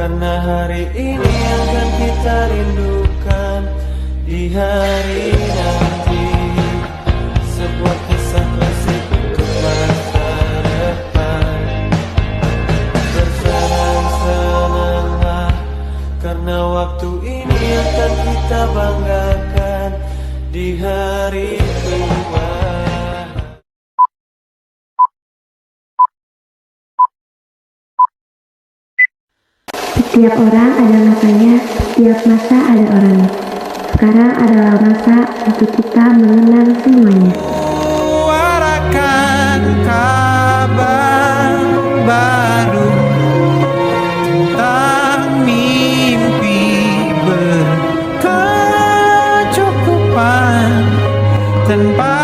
Karena hari ini akan kita rindukan di hari nanti. Sebuah kisah klasik untuk masa depan. Bersenang-senanglah, karena waktu ini akan kita banggakan di hari tua. Setiap orang ada masanya, setiap masa ada orangnya. Sekarang adalah masa untuk kita mengenang semuanya. Suarakan kabar baru tentang mimpi berkecukupan tanpa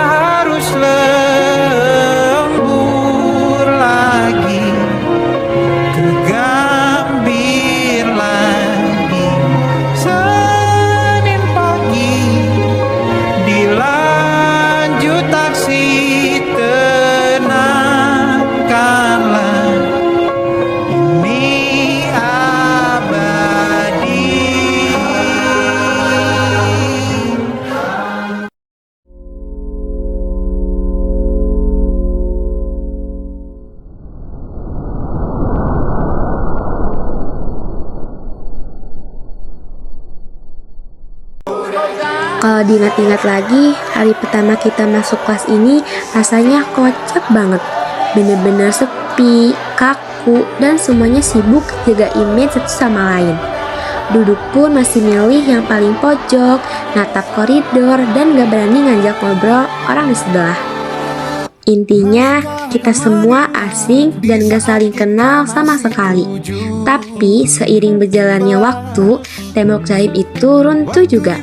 harus lembur lagi, kegambir lagi. Senin pagi dilanjut taksi, tenangkanlah, ini abadi. Kalau diingat-ingat lagi, hari pertama kita masuk kelas ini rasanya kocak banget. Bener-bener sepi, kaku, dan semuanya sibuk jaga image satu sama lain. Duduk pun masih milih yang paling pojok, natap koridor, dan gak berani ngajak ngobrol orang di sebelah. Intinya, kita semua asing dan gak saling kenal sama sekali. Tapi, seiring berjalannya waktu, tembok gaib itu runtuh juga.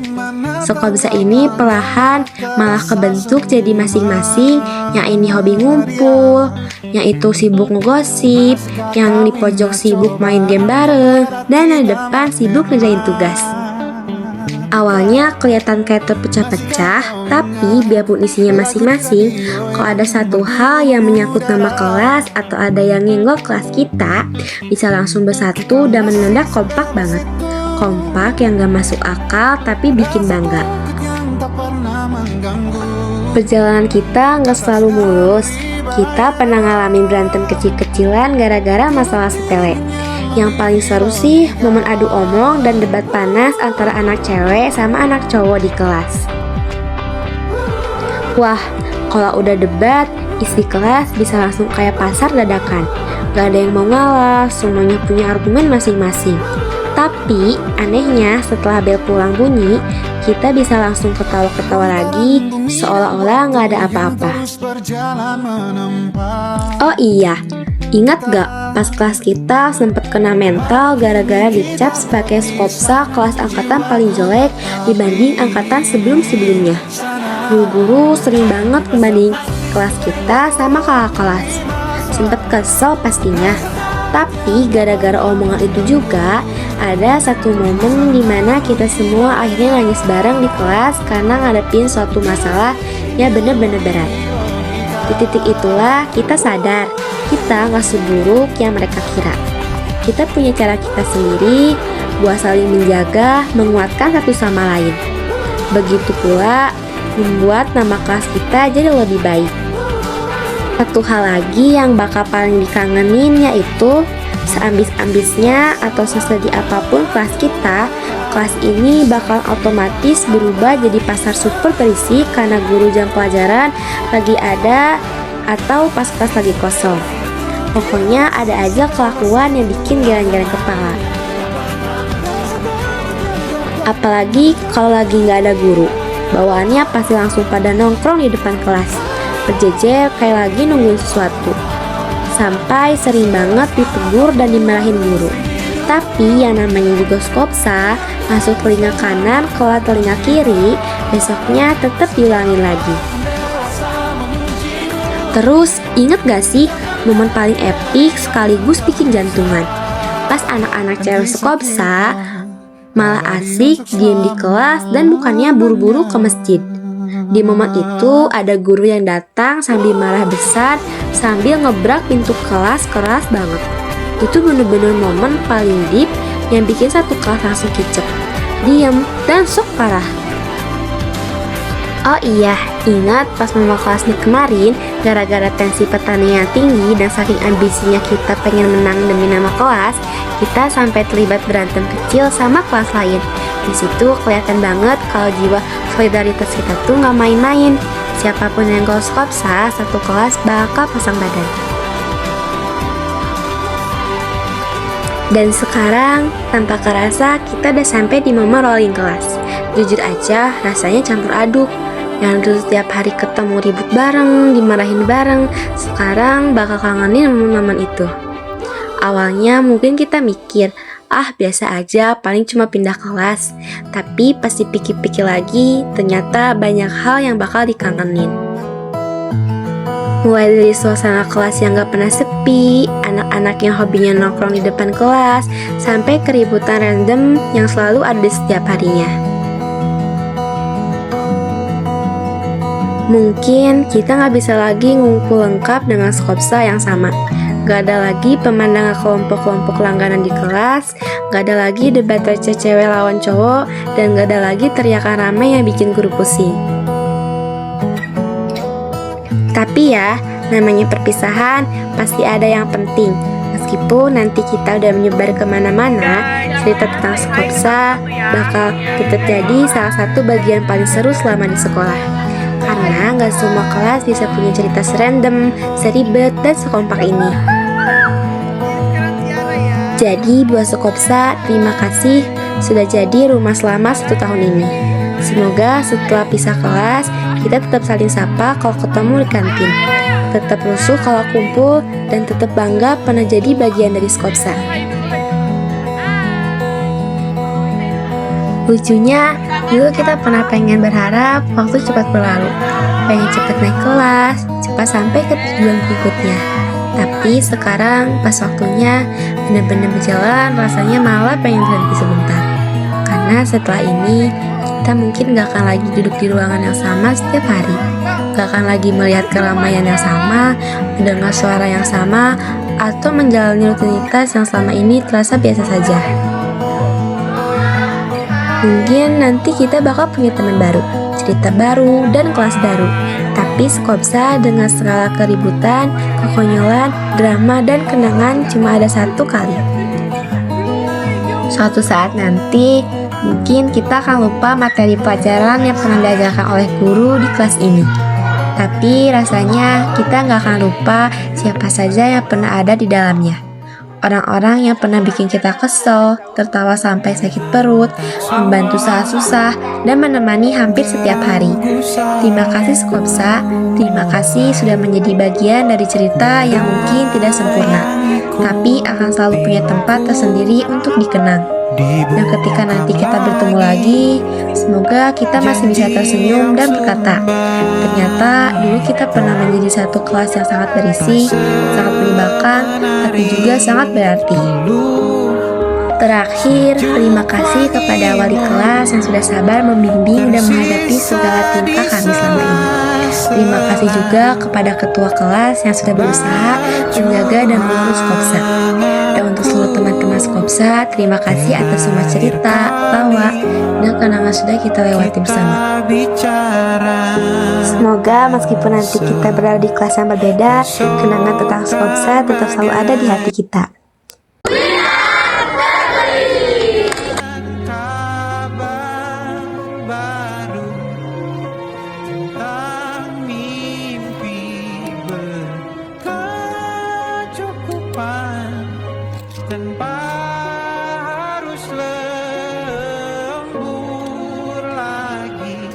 Skopsa ini perlahan malah kebentuk jadi masing-masing. Yang ini hobi ngumpul, yang itu sibuk ngegosip, yang di pojok sibuk main game bareng, dan yang di depan sibuk ngerjain tugas. Awalnya kelihatan kayak terpecah-pecah, tapi biarpun isinya masing-masing, kalau ada satu hal yang menyangkut nama kelas atau ada yang nyenggol kelas kita, bisa langsung bersatu dan menandak kompak banget. Kompak yang gak masuk akal tapi bikin bangga. Perjalanan kita gak selalu mulus. Kita pernah ngalamin berantem kecil-kecilan gara-gara masalah sepele. Yang paling seru sih momen adu omong dan debat panas antara anak cewek sama anak cowok di kelas. Wah, kalau udah debat, isi kelas bisa langsung kayak pasar dadakan. Gak ada yang mau ngalah, semuanya punya argumen masing-masing. Tapi anehnya setelah bel pulang bunyi, kita bisa langsung ketawa-ketawa lagi seolah-olah gak ada apa-apa. Oh iya, ingat gak pas kelas kita sempet kena mental gara-gara dicap sebagai skopsa kelas angkatan paling jelek dibanding angkatan sebelum-sebelumnya. Guru-guru sering banget membanding kelas kita sama kakak kelas. Sempet kesel pastinya. Tapi gara-gara omongan itu juga ada satu momen dimana kita semua akhirnya nangis bareng di kelas karena ngadepin suatu masalah yang bener-bener berat. Di titik itulah kita sadar kita gak seburuk yang mereka kira. Kita punya cara kita sendiri buat saling menjaga, menguatkan satu sama lain. Begitu pula membuat nama kelas kita jadi lebih baik. Satu hal lagi yang bakal paling dikangenin yaitu seambis-ambisnya atau sesedih apapun kelas kita, kelas ini bakal otomatis berubah jadi pasar super berisi karena guru jam pelajaran lagi ada atau pas kelas lagi kosong. Pokoknya ada aja kelakuan yang bikin geleng-geleng kepala. Apalagi kalau lagi nggak ada guru, bawaannya pasti langsung pada nongkrong di depan kelas, berjejer kayak lagi nungguin sesuatu. Sampai sering banget ditegur dan dimarahin guru. Tapi yang namanya juga skopsa, masuk telinga kanan keluar telinga kiri, besoknya tetap diulangin lagi. Terus inget gak sih momen paling epik sekaligus bikin jantungan? Pas anak-anak cewek skopsa malah asik diem di kelas dan bukannya buru-buru ke masjid. Di momen itu ada guru yang datang sambil marah besar sambil ngebrak pintu kelas keras banget. Itu bener-bener momen paling deep yang bikin satu kelas langsung kicep, diem, dan sok parah. Oh iya, ingat pas mama kelas nih kemarin, gara-gara tensi pertandingan tinggi dan saking ambisinya kita pengen menang demi nama kelas, kita sampai terlibat berantem kecil sama kelas lain. Di situ kelihatan banget kalau jiwa solidaritas kita tuh nggak main-main. Siapapun yang gol skopsa, satu kelas bakal pasang badan. Dan sekarang, tanpa kerasa kita udah sampai di momen rolling kelas. Jujur aja, rasanya campur aduk. Yang dulu setiap hari ketemu ribut bareng, dimarahin bareng, sekarang bakal kangenin momen-momen itu. Awalnya mungkin kita mikir, biasa aja, paling cuma pindah kelas. Tapi pas dipikir-pikir lagi, ternyata banyak hal yang bakal dikangenin. Mulai dari suasana kelas yang gak pernah sepi, anak-anak yang hobinya nongkrong di depan kelas, sampai keributan random yang selalu ada di setiap harinya. Mungkin kita nggak bisa lagi ngumpul lengkap dengan skopsa yang sama. Gak ada lagi pemandangan kelompok-kelompok langganan di kelas, gak ada lagi debat receh cewek lawan cowok, dan gak ada lagi teriakan ramai yang bikin guru pusing. Tapi ya, namanya perpisahan pasti ada yang penting. Meskipun nanti kita udah menyebar kemana-mana, cerita tentang skopsa bakal tetap jadi salah satu bagian paling seru selama di sekolah. Karena gak semua kelas bisa punya cerita serandom, seribet, dan sekompak ini. Jadi buat Skopsa, terima kasih sudah jadi rumah selama 1 tahun ini. Semoga setelah pisah kelas, kita tetap saling sapa kalau ketemu di kantin, tetap rusuh kalau kumpul, dan tetap bangga pernah jadi bagian dari Skopsa. Lucunya, dulu kita pernah pengen berharap waktu cepat berlalu, pengen cepat naik kelas, cepat sampai ke tujuan berikutnya. Tapi sekarang pas waktunya benar-benar berjalan, rasanya malah pengen berhenti sebentar. Karena setelah ini, kita mungkin gak akan lagi duduk di ruangan yang sama setiap hari, gak akan lagi melihat keramaian yang sama, mendengar suara yang sama, atau menjalani rutinitas yang selama ini terasa biasa saja. Mungkin nanti kita bakal punya teman baru, cerita baru, dan kelas baru. Tapi Skopsa dengan segala keributan, kekonyolan, drama, dan kenangan cuma ada satu kali. Suatu saat nanti, mungkin kita akan lupa materi pelajaran yang pernah diajarkan oleh guru di kelas ini. Tapi rasanya kita nggak akan lupa siapa saja yang pernah ada di dalamnya. Orang-orang yang pernah bikin kita kesel, tertawa sampai sakit perut, membantu saat susah, dan menemani hampir setiap hari. Terima kasih Skopsa, terima kasih sudah menjadi bagian dari cerita yang mungkin tidak sempurna, tapi akan selalu punya tempat tersendiri untuk dikenang. Dan ketika nanti kita bertemu lagi, semoga kita masih bisa tersenyum dan berkata, ternyata dulu kita pernah menjadi satu kelas yang sangat berisi, sangat menyebalkan, tapi juga sangat berarti. Terakhir, terima kasih kepada wali kelas yang sudah sabar membimbing dan menghadapi segala tingkah kami selama ini. Terima kasih juga kepada ketua kelas yang sudah berusaha menjaga dan mengurus Skopsa. Dan untuk seluruh teman-teman Skopsa, terima kasih atas semua cerita, tawa, dan kenangan sudah kita lewati bersama. Semoga meskipun nanti kita berada di kelas yang berbeda, kenangan tentang Skopsa tetap selalu ada di hati kita. Tanpa harus lembur lagi,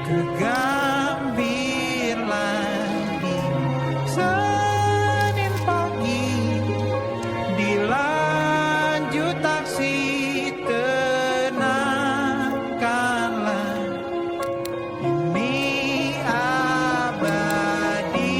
kegambir lagi. Senin pagi dilanjut taksi, tenangkanlah ini abadi.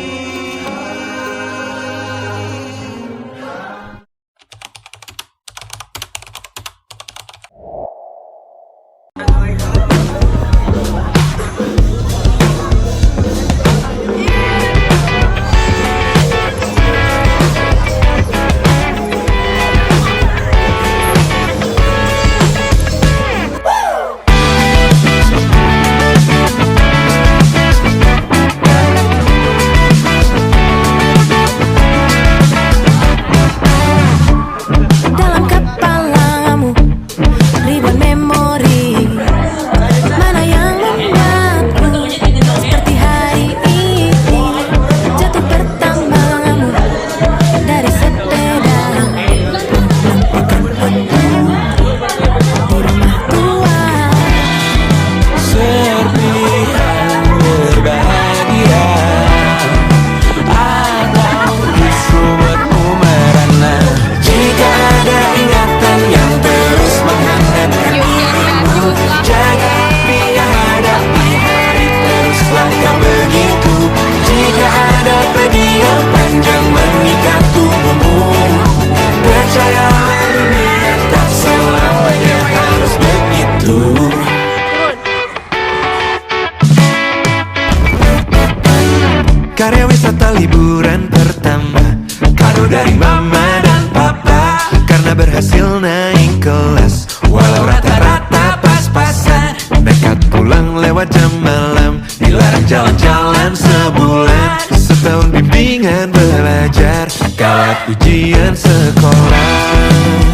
liburan pertama, kado dari mama dan papa, karena berhasil naik kelas walau rata-rata pas-pasan. Nekat pulang lewat jam malam, dilarang jalan-jalan sebulan. Setahun bimbingan belajar, kawat ujian sekolah.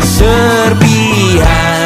Serpihan